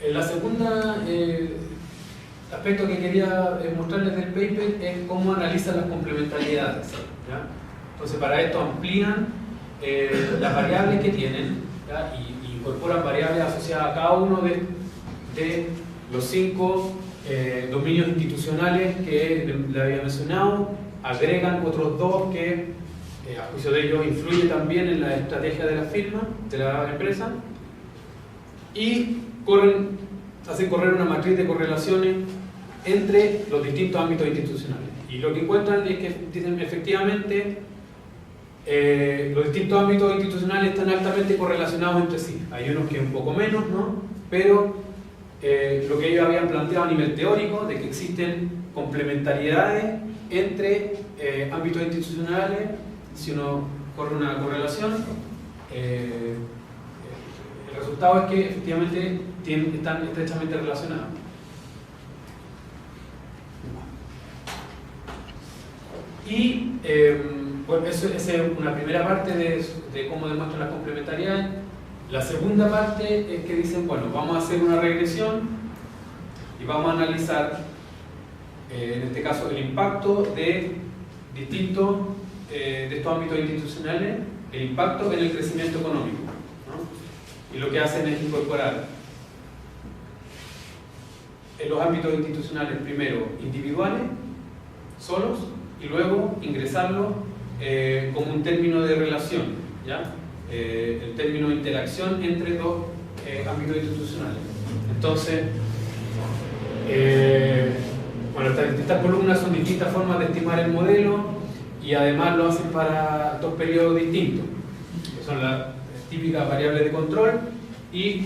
La segunda aspecto que quería mostrarles del paper es cómo analizan las complementariedades, ¿ya? Entonces, para esto amplían las variables que tienen, ¿ya? Y incorporan variables asociadas a cada uno de los 5 dominios institucionales que le había mencionado, agregan otros 2 que, a juicio de ellos, influyen también en la estrategia de la firma, de la empresa, y hacen correr una matriz de correlaciones entre los distintos ámbitos institucionales. Y lo que encuentran es que dicen efectivamente los distintos ámbitos institucionales están altamente correlacionados entre sí. Hay unos que un poco menos, ¿no? Pero lo que ellos habían planteado a nivel teórico, de que existen complementariedades entre ámbitos institucionales, si uno corre una correlación, el resultado es que efectivamente están estrechamente relacionados. Y bueno, esa es una primera parte de cómo demuestran las complementariedades. La segunda parte es que dicen, bueno, vamos a hacer una regresión y vamos a analizar, en este caso, el impacto de distintos de estos ámbitos institucionales, el impacto en el crecimiento económico, ¿no? Y lo que hacen es incorporar en los ámbitos institucionales primero individuales, solos, y luego ingresarlo como un término de relación, ¿ya? El término de interacción entre 2 ámbitos institucionales. Entonces, bueno, estas columnas son distintas formas de estimar el modelo y además lo hacen para 2 periodos distintos, que son las típicas variables de control, y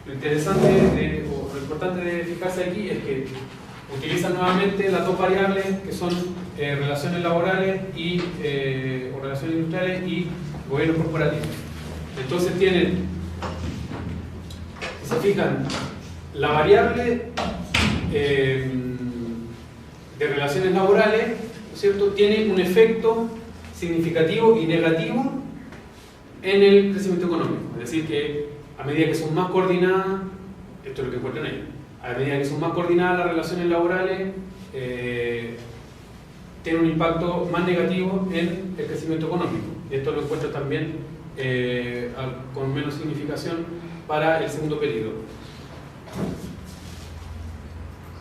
lo interesante o lo importante de fijarse aquí es que utilizan nuevamente las 2 variables que son relaciones laborales o relaciones industriales y gobierno corporativo. Entonces tienen, si se fijan, la variable de relaciones laborales, ¿no es cierto?, tiene un efecto significativo y negativo en el crecimiento económico. Es decir, que a medida que son más coordinadas, esto es lo que encuentran ahí, a medida que son más coordinadas las relaciones laborales, tiene un impacto más negativo en el crecimiento económico. Esto lo encuentro también con menos significación para el segundo periodo.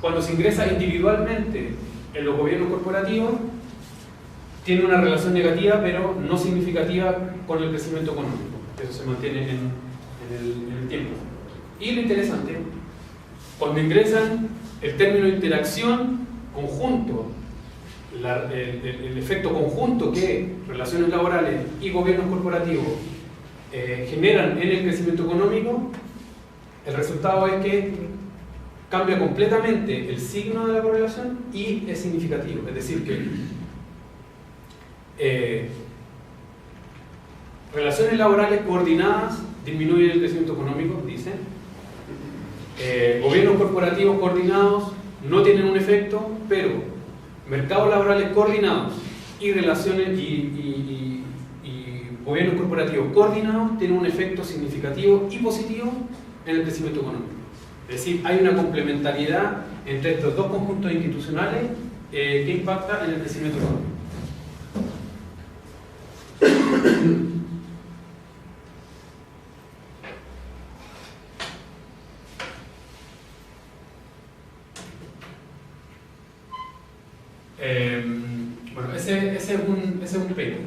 Cuando se ingresa individualmente en los gobiernos corporativos, tiene una relación negativa, pero no significativa con el crecimiento económico. Eso se mantiene en el tiempo. Y lo interesante, cuando ingresan el término de interacción conjunto, el efecto conjunto que relaciones laborales y gobiernos corporativos generan en el crecimiento económico, el resultado es que cambia completamente el signo de la correlación y es significativo. Es decir, que relaciones laborales coordinadas disminuyen el crecimiento económico, dicen. Gobiernos corporativos coordinados no tienen un efecto, pero mercados laborales coordinados y relaciones y gobiernos corporativos coordinados tienen un efecto significativo y positivo en el crecimiento económico. Es decir, hay una complementariedad entre estos 2 conjuntos institucionales que impacta en el crecimiento económico. Bueno, ese es un paper.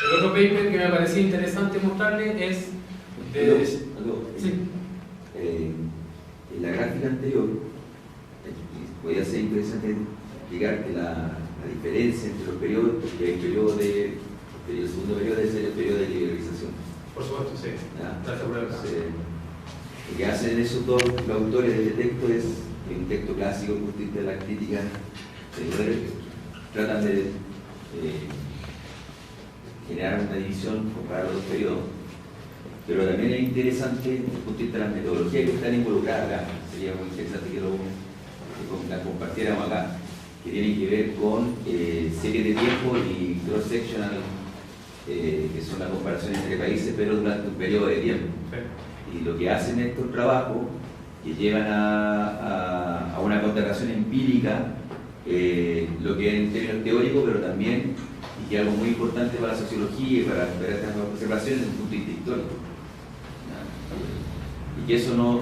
El otro paper que me parecía interesante mostrarle es sí. En la gráfica anterior podía ser interesante explicar que la diferencia entre los periodos, porque el segundo periodo debe ser el periodo de liberalización. Por supuesto, sí. Gracias por el caso. Lo que hacen esos 2 autores de este texto es un texto clásico de la crítica, tratan de generar una división para los 2 periodos, pero también es interesante desde el punto de vista de las metodologías que están involucradas acá. Sería muy interesante que las compartiéramos acá, que tienen que ver con series de tiempo y cross-sectional, que son las comparaciones entre países, pero durante un periodo de tiempo. Sí. Y lo que hacen estos trabajos, que llevan a una constatación empírica, lo que es en términos teóricos, pero también, y que es algo muy importante para la sociología y para estas observaciones desde el punto de vista histórico. Y que eso no,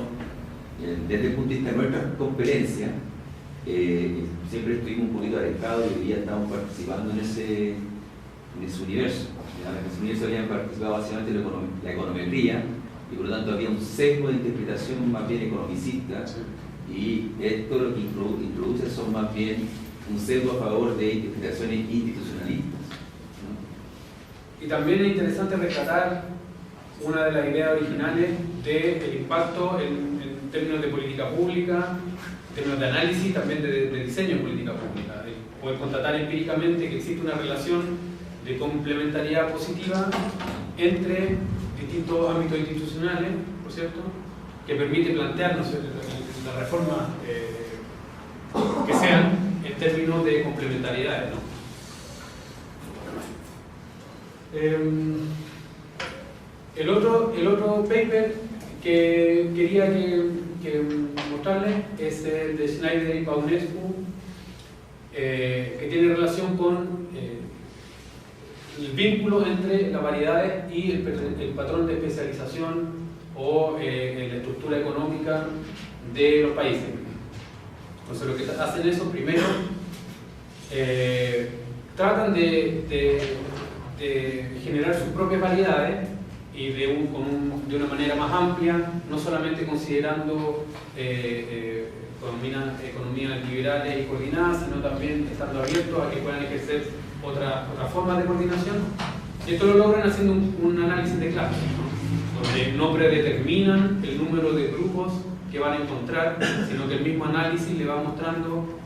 desde el punto de vista de nuestra conferencia, siempre estuvimos un poquito alejados y hoy día estamos participando en ese universo. En ese universo habían participado básicamente la econometría, y por lo tanto había un sesgo de interpretación más bien economicista, y esto lo que introduce son más bien un sesgo a favor de interpretaciones institucionalistas. Y también es interesante rescatar una de las ideas originales del impacto en términos de política pública, en términos de análisis, también de diseño de política pública, de poder constatar empíricamente que existe una relación de complementariedad positiva entre distintos ámbitos institucionales, por cierto, que permite plantearnos las reformas que sean en términos de complementariedades, ¿no? El otro paper que quería que mostrarles es el de Schneider y Paunescu, que tiene relación con el vínculo entre las variedades y el patrón de especialización o la estructura económica de los países. Entonces lo que hacen eso, primero, tratan de generar sus propias variedades y de una manera más amplia, no solamente considerando economías liberales y coordinadas, sino también estando abiertos a que puedan ejercer otras formas de coordinación. Y esto lo logran haciendo un análisis de clases, ¿no? Donde no predeterminan el número de grupos que van a encontrar, sino que el mismo análisis le va mostrando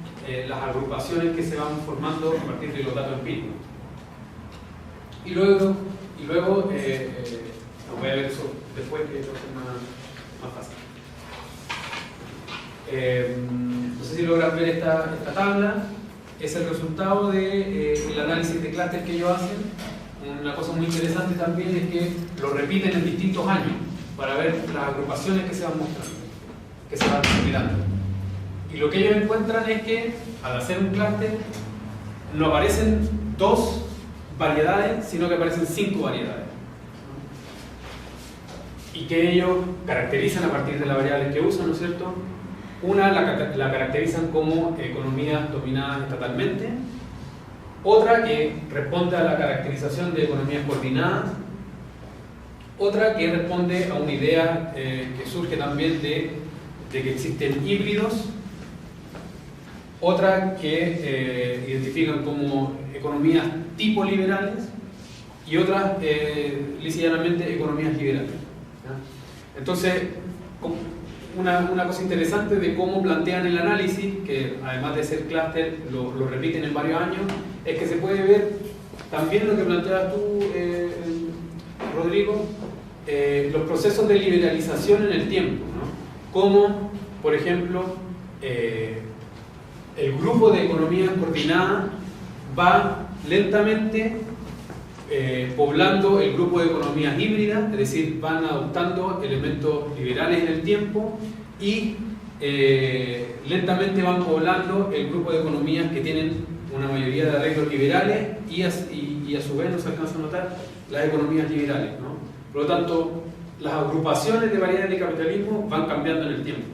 las agrupaciones que se van formando a partir de los datos empíricos. Y luego voy a ver eso después, que eso es más fácil. No sé si logran ver esta tabla. Es el resultado del análisis de clúster que ellos hacen. Una cosa muy interesante también es que lo repiten en distintos años para ver las agrupaciones que se van mostrando, que se van mirando. Y lo que ellos encuentran es que al hacer un clúster no aparecen 2 variedades, sino que aparecen 5 variedades. Y que ellos caracterizan a partir de las variables que usan, ¿no es cierto? Una la caracterizan como economías dominadas estatalmente, otra que responde a la caracterización de economías coordinadas, otra que responde a una idea que surge también de que existen híbridos, otra que identifican como economías tipo liberales y otras lisa y llanamente economías liberales. ¿Ya? Entonces, una cosa interesante de cómo plantean el análisis, que además de ser clúster lo repiten en varios años, es que se puede ver también lo que planteas tú, Rodrigo, los procesos de liberalización en el tiempo, ¿no? Como, por ejemplo, el grupo de economías coordinadas va lentamente poblando el grupo de economías híbridas, es decir, van adoptando elementos liberales en el tiempo y lentamente van poblando el grupo de economías que tienen una mayoría de arreglos liberales y a su vez, no se alcanza a notar, las economías liberales, ¿no? Por lo tanto, las agrupaciones de variedades de capitalismo van cambiando en el tiempo.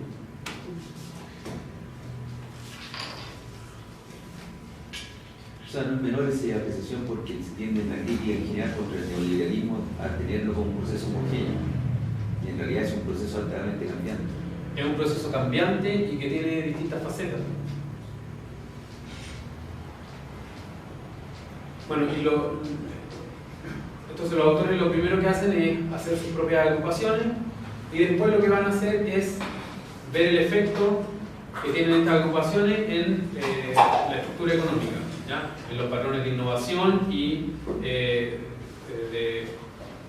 O sea, no es menor esa apreciación porque se tiende en la crítica en general contra el neoliberalismo a tenerlo como un proceso homogéneo. Y en realidad es un proceso altamente cambiante. Es un proceso cambiante y que tiene distintas facetas. Bueno, entonces los autores lo primero que hacen es hacer sus propias agrupaciones y después lo que van a hacer es ver el efecto que tienen estas agrupaciones en la estructura económica, ¿ya? En los patrones de innovación y de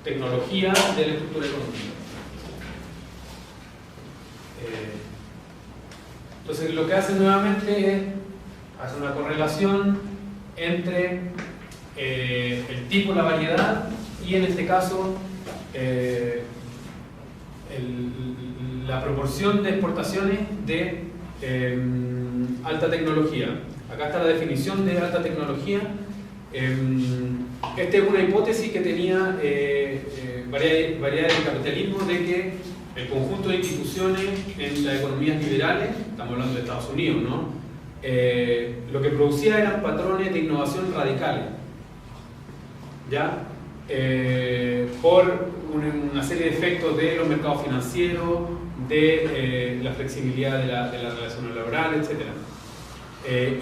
tecnología de la estructura económica. Entonces lo que hacen nuevamente es hacer una correlación entre el tipo, la variedad y en este caso la proporción de exportaciones de alta tecnología. Acá está la definición de alta tecnología. Esta es una hipótesis que tenía variedades de capitalismo, de que el conjunto de instituciones en las economías liberales, estamos hablando de Estados Unidos, ¿no? Lo que producía eran patrones de innovación radicales, ¿ya? Por una serie de efectos de los mercados financieros, de la flexibilidad de la relación laboral, etc.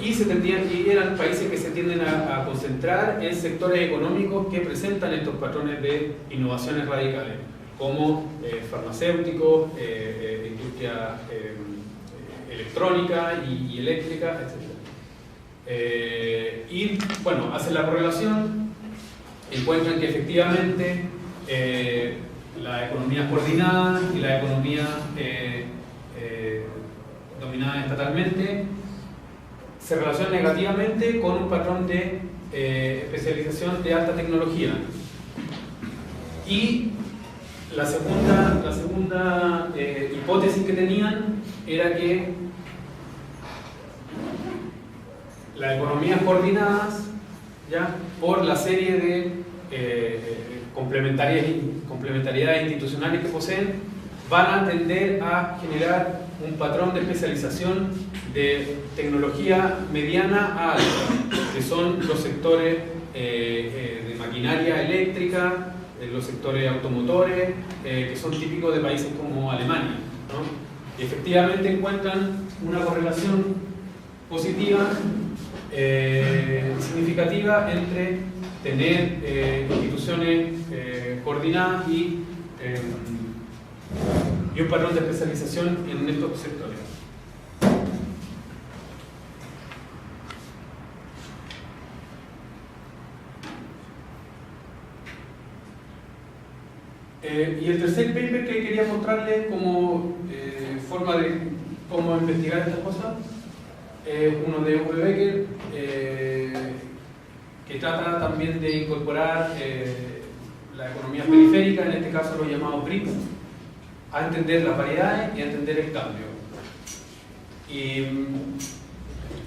Y eran países que se tienden a concentrar en sectores económicos que presentan estos patrones de innovaciones radicales, como farmacéuticos, industria electrónica y eléctrica, etc. Y bueno, hacen la correlación, encuentran que efectivamente las economías coordinadas y las economías dominadas estatalmente se relacionan negativamente con un patrón de especialización de alta tecnología. Y la segunda hipótesis que tenían era que las economías coordinadas, ¿ya?, por la serie de complementariedades institucionales que poseen, van a tender a generar un patrón de especialización de tecnología mediana a alta, que son los sectores de maquinaria eléctrica, los sectores automotores, que son típicos de países como Alemania, ¿no? Y efectivamente encuentran una correlación positiva, significativa, entre tener instituciones coordinadas y un patrón de especialización en estos sectores. Y el tercer paper que quería mostrarles como forma de cómo investigar estas cosas es uno de Uwe Becker, que trata también de incorporar la economía periférica, en este caso los llamados BRICS, a entender las variedades y a entender el cambio. Y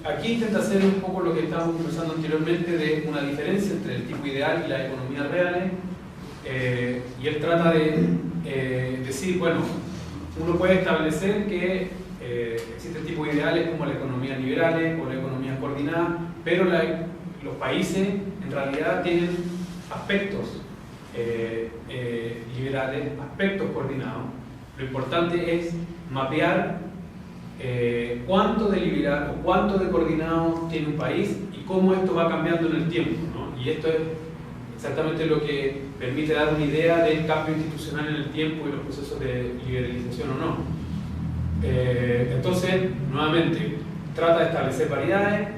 aquí intenta hacer un poco lo que estábamos conversando anteriormente, de una diferencia entre el tipo ideal y las economías reales. Y él trata de decir, bueno, uno puede establecer que existen tipos ideales como la economía liberales o la economía coordinada, pero los países en realidad tienen aspectos liberales, aspectos coordinados. Lo importante es mapear cuánto de liberal o cuánto de coordinado tiene un país y cómo esto va cambiando en el tiempo, ¿no? Y esto es exactamente lo que permite dar una idea del cambio institucional en el tiempo y los procesos de liberalización o no. Entonces, nuevamente, trata de establecer variedades,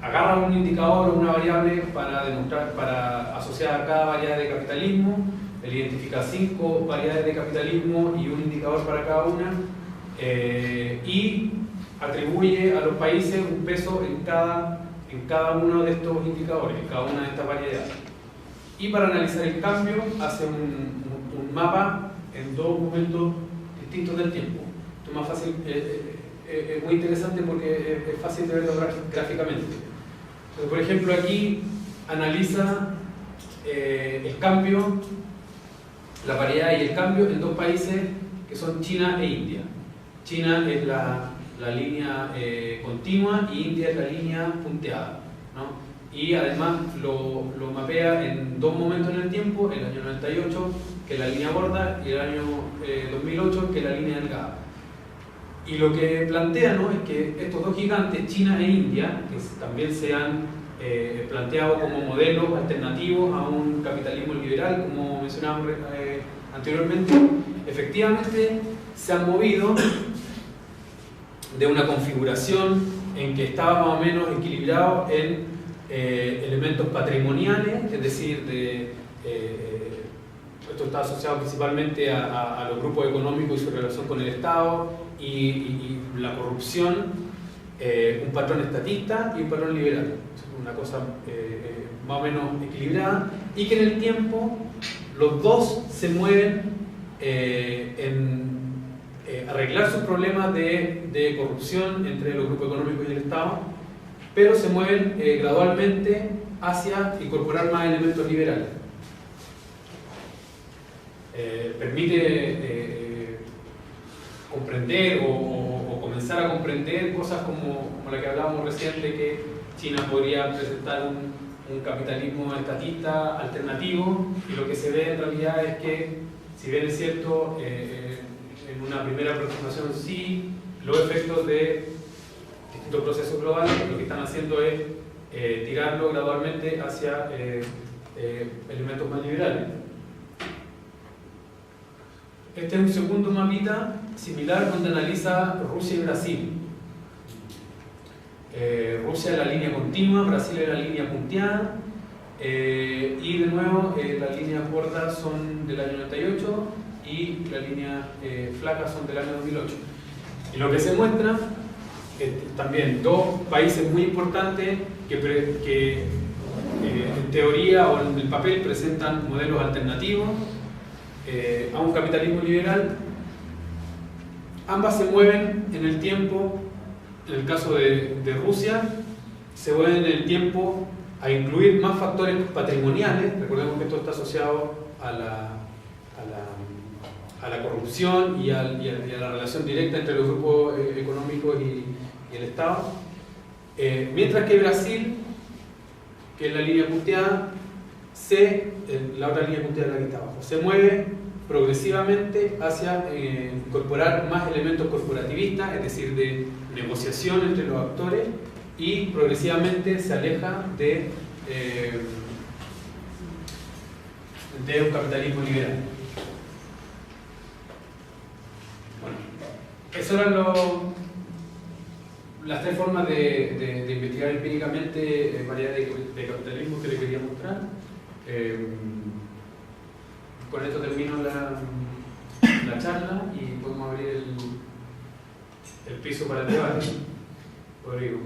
agarra un indicador o una variable para asociar a cada variedad de capitalismo, él identifica 5 variedades de capitalismo y un indicador para cada una, y atribuye a los países un peso en cada uno de estos indicadores, en cada una de estas variedades. Y para analizar el cambio hace un mapa en 2 momentos distintos del tiempo. Esto es más fácil, es muy interesante porque es fácil de verlo gráficamente. Entonces, por ejemplo, aquí analiza el cambio, la variedad y el cambio en 2 países que son China e India. China es la línea continua y India es la línea punteada, ¿no? Y además lo mapea en 2 momentos en el tiempo, el año 98, que es la línea gorda, y el año 2008, que es la línea delgada. Y lo que plantea, ¿no?, es que estos 2 gigantes, China e India, que también se han planteado como modelos alternativos a un capitalismo liberal, como mencionábamos anteriormente, efectivamente se han movido de una configuración en que estaba más o menos equilibrado en elementos patrimoniales, es decir, esto está asociado principalmente a los grupos económicos y su relación con el Estado y la corrupción, un patrón estatista y un patrón liberal, una cosa más o menos equilibrada, y que en el tiempo los dos se mueven en arreglar sus problemas de corrupción entre los grupos económicos y el Estado, pero se mueven gradualmente hacia incorporar más elementos liberales. Permite comprender o comenzar a comprender cosas como la que hablábamos recién, de que China podría presentar un capitalismo estatista alternativo, y lo que se ve en realidad es que, si bien es cierto, en una primera aproximación sí, los efectos de distintos procesos globales lo que están haciendo es tirarlo gradualmente hacia elementos más liberales. Este es un segundo mapita similar donde analiza Rusia y Brasil. Rusia es la línea continua, Brasil es la línea punteada, y de nuevo las líneas gordas son del año 98 y la línea flaca son del año 2008. Y lo que se muestra también dos países muy importantes que en teoría o en el papel presentan modelos alternativos a un capitalismo liberal. Ambas se mueven en el tiempo. En el caso de Rusia, se mueven en el tiempo a incluir más factores patrimoniales. Recordemos que esto está asociado a la corrupción y a la relación directa entre los grupos económicos y el Estado. Mientras que Brasil, que es la línea punteada, la otra línea punteada de la que está abajo, se mueve progresivamente hacia incorporar más elementos corporativistas, es decir, de negociación entre los actores, y progresivamente se aleja de un capitalismo liberal. Bueno, esas eran las tres formas de investigar empíricamente variedad de capitalismo que les quería mostrar. Con esto termino la charla y podemos abrir el piso para el debate. Rodrigo.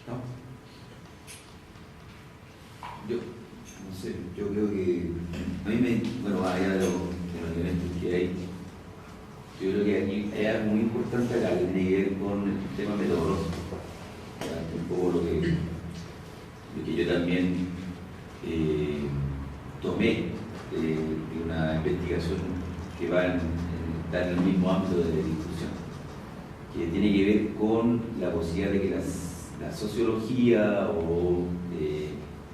No. No sé, yo creo que a mí bueno, allá de los elementos que hay, yo creo que aquí hay algo muy importante acá que tiene que ver con el tema metodológico. Un poco lo que yo también tomé de una investigación que está en el mismo ámbito de la discusión, que tiene que ver con la posibilidad de que la sociología o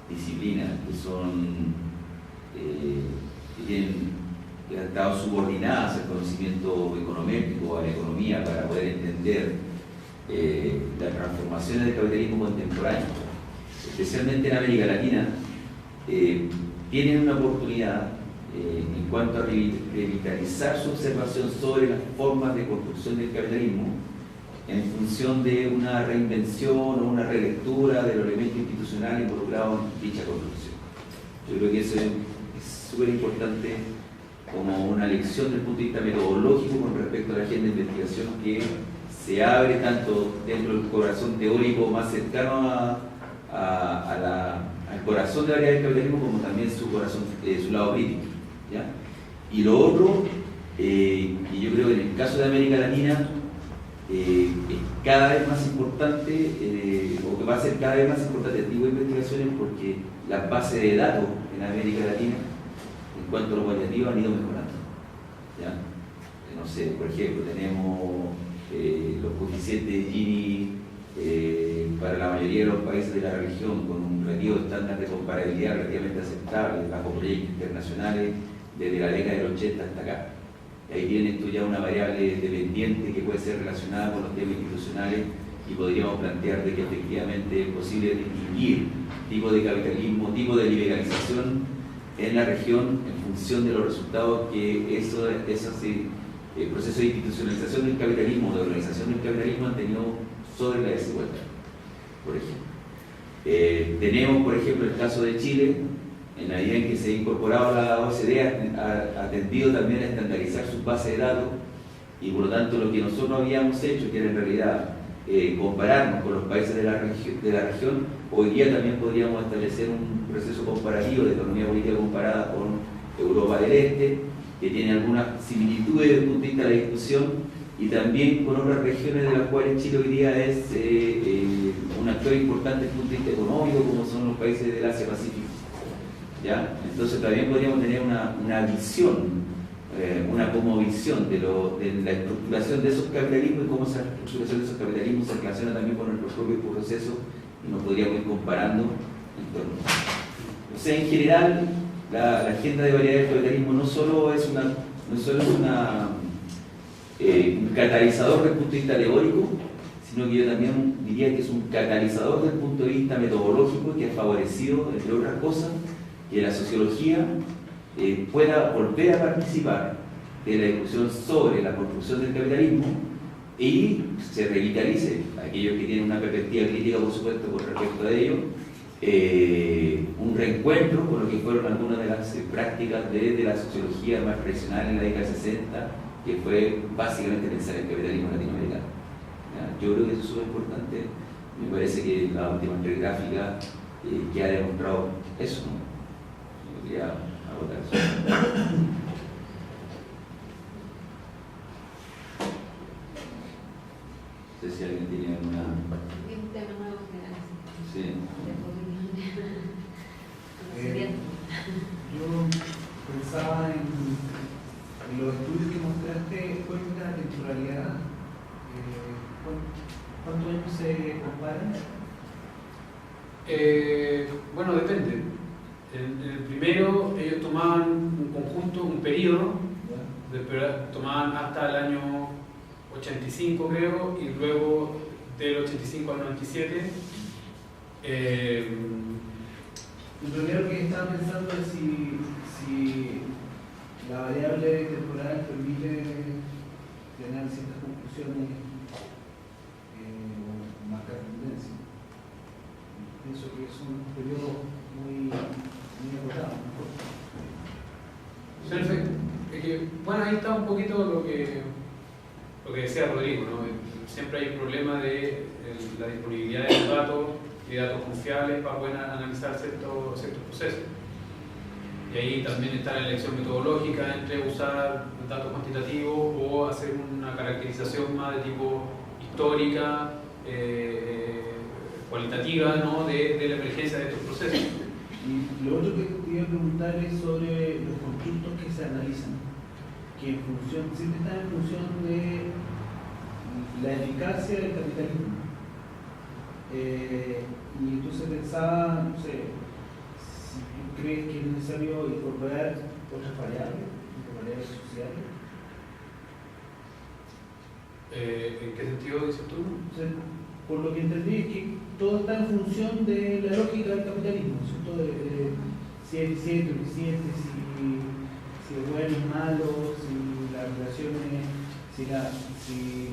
disciplinas que han estado subordinadas al conocimiento económico, a la economía, para poder entender las transformaciones del capitalismo contemporáneo, especialmente en América Latina, tienen una oportunidad en cuanto a revitalizar su observación sobre las formas de construcción del capitalismo en función de una reinvención o una relectura de los elementos institucionales involucrados en dicha construcción. Yo creo que eso es súper importante como una lección desde el punto de vista metodológico con respecto a la agenda de investigación, que se abre tanto dentro del corazón teórico más cercano al corazón de la área del capitalismo, como también su lado crítico, ¿ya? Y lo otro, y yo creo que en el caso de América Latina es cada vez más importante, o que va a ser cada vez más importante el tipo de investigaciones, porque las bases de datos en América Latina en cuanto a lo cualitativo han ido mejorando, ¿ya? No sé, por ejemplo, tenemos los coeficientes de Gini para la mayoría de los países de la región, con un relativo estándar de comparabilidad relativamente aceptable bajo proyectos internacionales desde la década del 80 hasta acá. Ahí tienes tú ya una variable dependiente que puede ser relacionada con los temas institucionales, y podríamos plantear de que efectivamente es posible distinguir tipo de capitalismo, tipo de liberalización en la región en función de los resultados que esos procesos de institucionalización del capitalismo, de organización del capitalismo, han tenido sobre la desigualdad, por ejemplo. Tenemos, por ejemplo, el caso de Chile, en la medida en que se ha incorporado la OCDE, ha tendido también a estandarizar sus bases de datos, y por lo tanto lo que nosotros habíamos hecho, que era en realidad compararnos con los países de la región, hoy día también podríamos establecer un proceso comparativo de economía política comparada con Europa del Este, que tiene algunas similitudes desde el punto de vista de la discusión, y también con otras regiones de las cuales Chile hoy día es un actor importante desde el punto de vista económico, como son los países del Asia-Pacífico. ¿Ya? Entonces también podríamos tener una visión, una cosmovisión de la estructuración de esos capitalismos y cómo esa estructuración de esos capitalismos se relaciona también con nuestro propio proceso, y nos podríamos ir comparando en torno. O sea, en general, la agenda de variedad del capitalismo no solo es un catalizador desde el punto de vista teórico, sino que yo también diría que es un catalizador desde el punto de vista metodológico, que ha favorecido, entre otras cosas, que la sociología pueda volver a participar de la discusión sobre la construcción del capitalismo y se revitalice, aquellos que tienen una perspectiva crítica, por supuesto, con respecto a ello, un reencuentro con lo que fueron algunas de las prácticas de la sociología más tradicional en la década de 60, que fue básicamente pensar el capitalismo latinoamericano. ¿Ya? Yo creo que eso es súper importante. Me parece que la última gráfica que ha demostrado eso, ¿no? Yo quería agotar eso. No sé si alguien tiene alguna... Un tema nuevo que Sí. Yo pensaba en los estudios que mostraste, ¿cuál es la temporalidad? ¿Cuántos años se comparan? Bueno, depende. En el primero ellos tomaban un conjunto, un periodo, tomaban hasta el año 85 creo, y luego del 85 al 97. En realidad lo que estaba pensando es si la variable temporal permite tener ciertas conclusiones o marcar tendencia. Pienso que es un periodo muy acotado. Perfecto. Es que, bueno, ahí está un poquito lo que decía Rodrigo, ¿no? Siempre hay un problema de la disponibilidad de datos y datos confiables para poder analizar ciertos procesos. Y ahí también está la elección metodológica entre usar datos cuantitativos o hacer una caracterización más de tipo histórica, cualitativa, ¿no? de la emergencia de estos procesos. Y lo otro que te iba a preguntar es sobre los constructos que se analizan, que siempre están en función de la eficacia del capitalismo. Y entonces pensaba, no sé, si tú crees que es necesario incorporar otras variables sociales. ¿En qué sentido dices tú? O sea, por lo que entendí es que todo está en función de la lógica del capitalismo, ¿cierto? Si es eficiente o ineficiente, si es bueno o malo, si las relaciones, si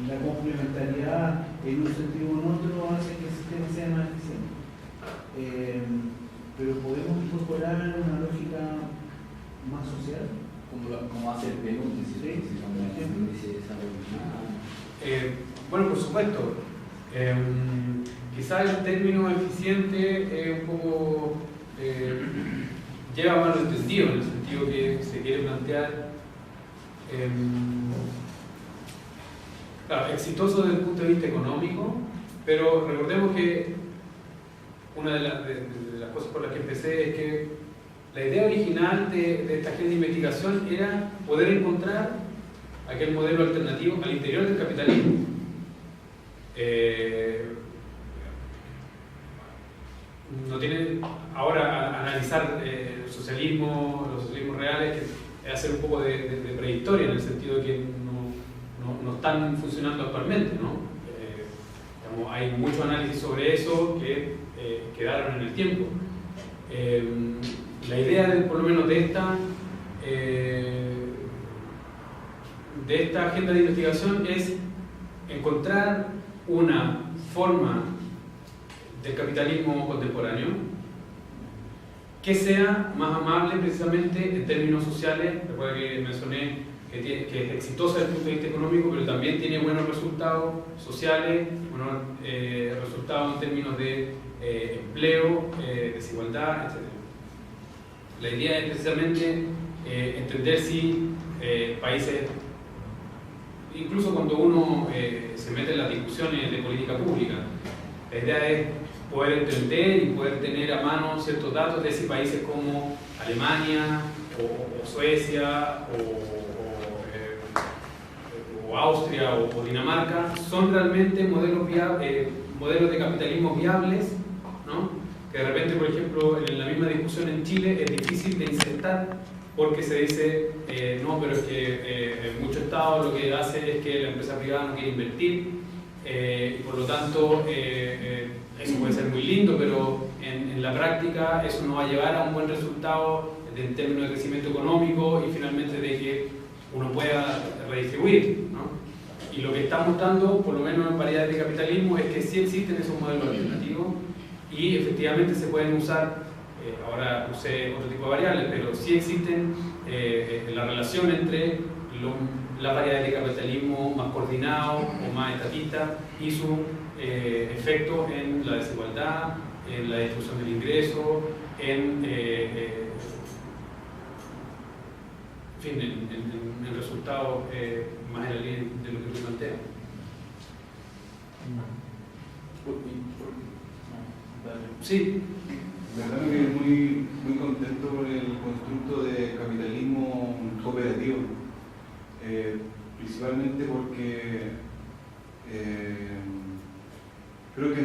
la complementariedad en un sentido o en otro hace que el sistema sea más eficiente. Pero podemos incorporar una lógica más social. Como hace el PNUD, Bueno, por supuesto. Quizás el término eficiente es un poco lleva mal entendido, en el sentido que se quiere plantear claro, exitoso desde el punto de vista económico, pero recordemos que una de las cosas por las que empecé es que la idea original de esta agenda de investigación era poder encontrar aquel modelo alternativo al interior del capitalismo. No tiene ahora analizar los socialismos reales, que es hacer un poco de prehistoria, en el sentido de que no están funcionando actualmente, ¿no? Digamos, hay mucho análisis sobre eso que quedaron en el tiempo. La idea, por lo menos, de esta agenda de investigación es encontrar una forma del capitalismo contemporáneo que sea más amable precisamente en términos sociales. Recuerda que mencioné que es exitosa desde el punto de vista económico, pero también tiene buenos resultados sociales, buenos resultados en términos de empleo, desigualdad, etc. La idea es precisamente entender si países, incluso cuando uno se mete en las discusiones de política pública, la idea es poder entender y poder tener a mano ciertos datos de si países como Alemania o Suecia o Austria o Dinamarca son realmente modelos de capitalismo viables, ¿no? Que de repente, por ejemplo, en la misma discusión en Chile es difícil de insertar porque se dice, no, pero es que en muchos estados lo que hace es que la empresa privada no quiere invertir y por lo tanto eso puede ser muy lindo, pero en la práctica eso no va a llevar a un buen resultado en términos de crecimiento económico y finalmente de que uno pueda redistribuir, ¿no? Y lo que está mostrando, por lo menos en variedades de capitalismo, es que sí existen esos modelos alternativos y efectivamente se pueden usar, ahora usé otro tipo de variables, pero sí existen la relación entre las variedades de capitalismo más coordinado o más estatista y su efecto en la desigualdad, en la distribución del ingreso, en resultados más en la línea de lo que tú planteas. Sí. La verdad me quedé muy contento con el constructo de capitalismo cooperativo, principalmente porque creo que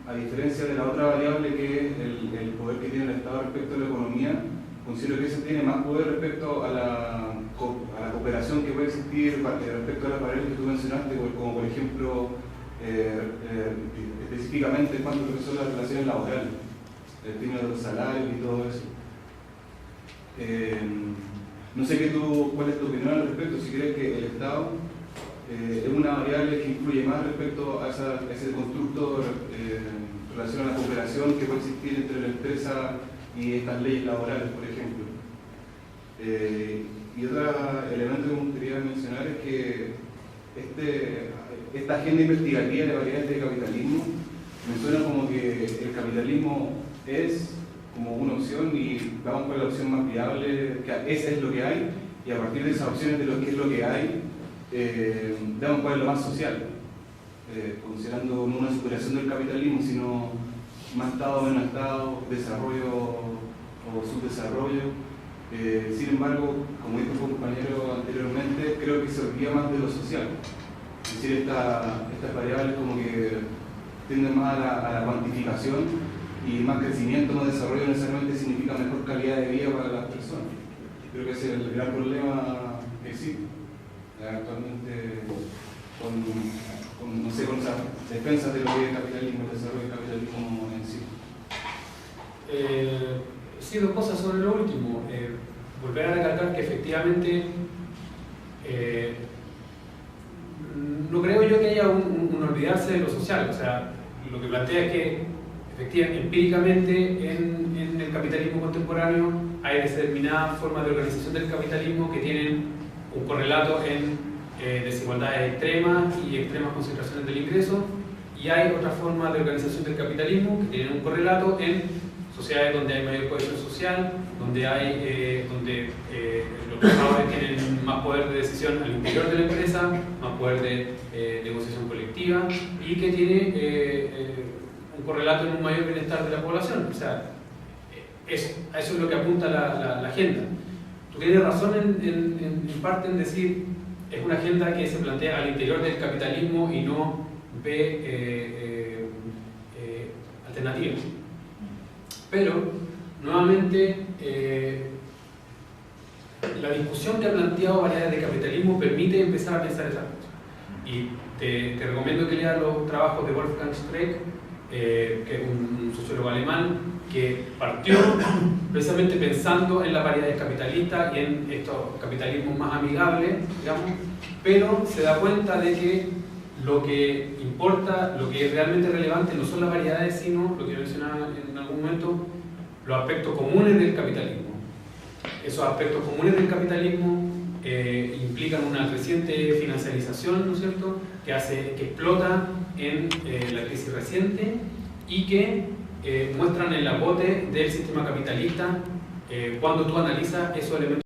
a diferencia de la otra variable que es el poder que tiene el Estado respecto a la economía, considero que ese tiene más poder respecto a la cooperación que puede existir respecto a las variables que tú mencionaste, como por ejemplo específicamente en cuanto a lo que son las relaciones laborales, el tema de los salarios y todo eso. No sé cuál es tu opinión al respecto, si crees que el Estado es una variable que influye más respecto a ese constructo en relación a la cooperación que puede existir entre la empresa y estas leyes laborales, por ejemplo. Y otro elemento que me gustaría mencionar es que esta agenda investigativa de variedades de capitalismo me suena como que el capitalismo es como una opción y vamos por la opción más viable, que esa es lo que hay, y a partir de esas opciones de lo que es lo que hay, damos por lo más social, considerando no una superación del capitalismo, sino más estado, menos estado, desarrollo o subdesarrollo. Sin embargo, como dijo un compañero anteriormente, creo que se olvida más de lo social. Es decir, estas variables como que tienden más a la cuantificación, y más crecimiento, más desarrollo necesariamente significa mejor calidad de vida para las personas. Creo que ese es el gran problema que existe actualmente con esas defensas de lo que es el capitalismo, el desarrollo del capitalismo en sí. Sí, dos cosas sobre lo último. Volver a recalcar que efectivamente no creo yo que haya un olvidarse de lo social. O sea, lo que plantea es que efectivamente, empíricamente en el capitalismo contemporáneo hay determinadas formas de organización del capitalismo que tienen un correlato en desigualdades extremas y extremas concentraciones del ingreso, y hay otras formas de organización del capitalismo que tienen un correlato en sociedades donde hay mayor cohesión social, donde los trabajadores tienen más poder de decisión al interior de la empresa, más poder de negociación colectiva, y que tiene un correlato en un mayor bienestar de la población. O sea, a eso es lo que apunta la agenda. Tú tienes razón en parte en decir es una agenda que se plantea al interior del capitalismo y no ve alternativas. Pero, nuevamente, la discusión que ha planteado variedades de capitalismo permite empezar a pensar esas cosas. Y te recomiendo que leas los trabajos de Wolfgang Streeck, que es un sociólogo alemán que partió precisamente pensando en las variedades capitalistas y en estos capitalismos más amigables, digamos, pero se da cuenta de que lo que importa, lo que es realmente relevante no son las variedades, sino lo que mencionaba en algún momento, los aspectos comunes del capitalismo. Esos aspectos comunes del capitalismo implican una creciente financiarización, ¿no es cierto?, que explota en la crisis reciente y que muestran el agote del sistema capitalista cuando tú analizas esos elementos